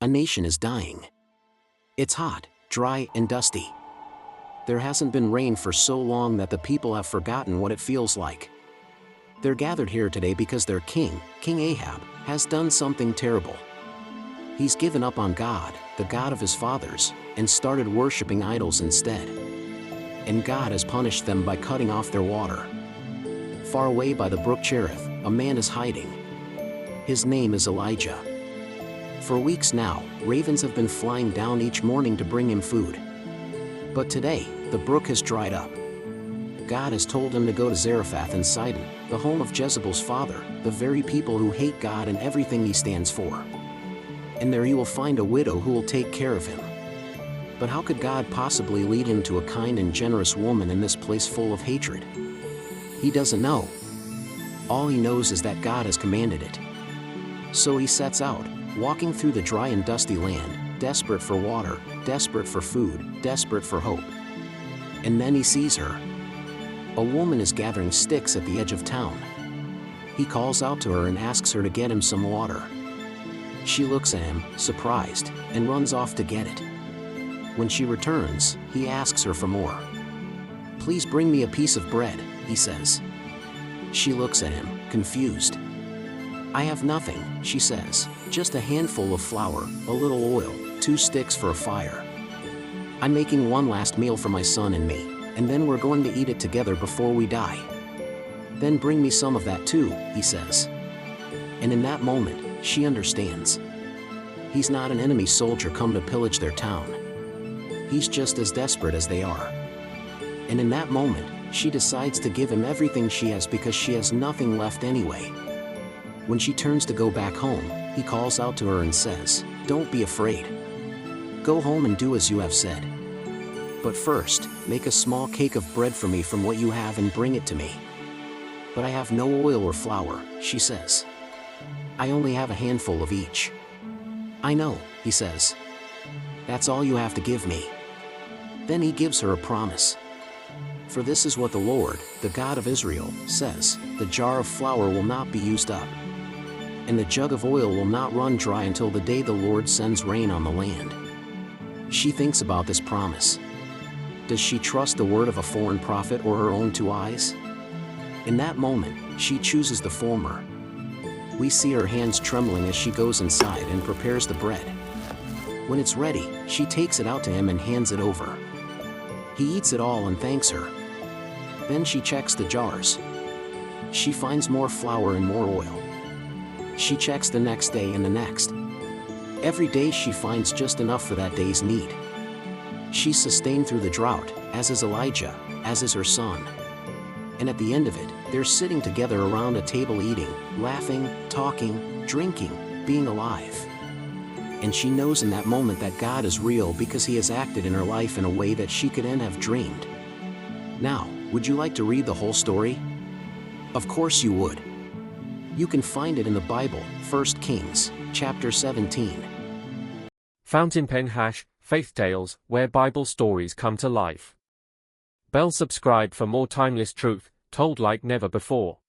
A nation is dying. It's hot, dry, and dusty. There hasn't been rain for so long that the people have forgotten what it feels like. They're gathered here today because their king, King Ahab, has done something terrible. He's given up on God, the God of his fathers, and started worshiping idols instead. And God has punished them by cutting off their water. Far away by the brook Cherith, a man is hiding. His name is Elijah. For weeks now, ravens have been flying down each morning to bring him food. But today, the brook has dried up. God has told him to go to Zarephath and Sidon, the home of Jezebel's father, the very people who hate God and everything he stands for. And there you will find a widow who will take care of him. But how could God possibly lead him to a kind and generous woman in this place full of hatred? He doesn't know. All he knows is that God has commanded it. So he sets out, walking through the dry and dusty land, desperate for water, desperate for food, desperate for hope. And then he sees her. A woman is gathering sticks at the edge of town. He calls out to her and asks her to get him some water. She looks at him, surprised, and runs off to get it. When she returns, he asks her for more. "Please bring me a piece of bread," he says. She looks at him, confused. "I have nothing," she says, "just a handful of flour, a little oil, 2 sticks for a fire. I'm making one last meal for my son and me, and then we're going to eat it together before we die." "Then bring me some of that too," he says. And in that moment, she understands. He's not an enemy soldier come to pillage their town. He's just as desperate as they are. And in that moment, she decides to give him everything she has because she has nothing left anyway. When she turns to go back home, he calls out to her and says, "Don't be afraid. Go home and do as you have said. But first, make a small cake of bread for me from what you have and bring it to me." "But I have no oil or flour," she says. "I only have a handful of each." "I know," he says. "That's all you have to give me." Then he gives her a promise. "For this is what the Lord, the God of Israel, says, the jar of flour will not be used up, and the jug of oil will not run dry until the day the Lord sends rain on the land." She thinks about this promise. Does she trust the word of a foreign prophet or her own 2 eyes? In that moment, she chooses the former. We see her hands trembling as she goes inside and prepares the bread. When it's ready, she takes it out to him and hands it over. He eats it all and thanks her. Then she checks the jars. She finds more flour and more oil. She checks the next day and the next. Every day she finds just enough for that day's need. She's sustained through the drought, as is Elijah, as is her son. And at the end of it, they're sitting together around a table eating, laughing, talking, drinking, being alive. And she knows in that moment that God is real because he has acted in her life in a way that she couldn't have dreamed. Now, would you like to read the whole story? Of course you would. You can find it in the Bible, 1 Kings, chapter 17. Fountain Pen # Faith Tales, where Bible stories come to life. Bell subscribe for more timeless truth, told like never before.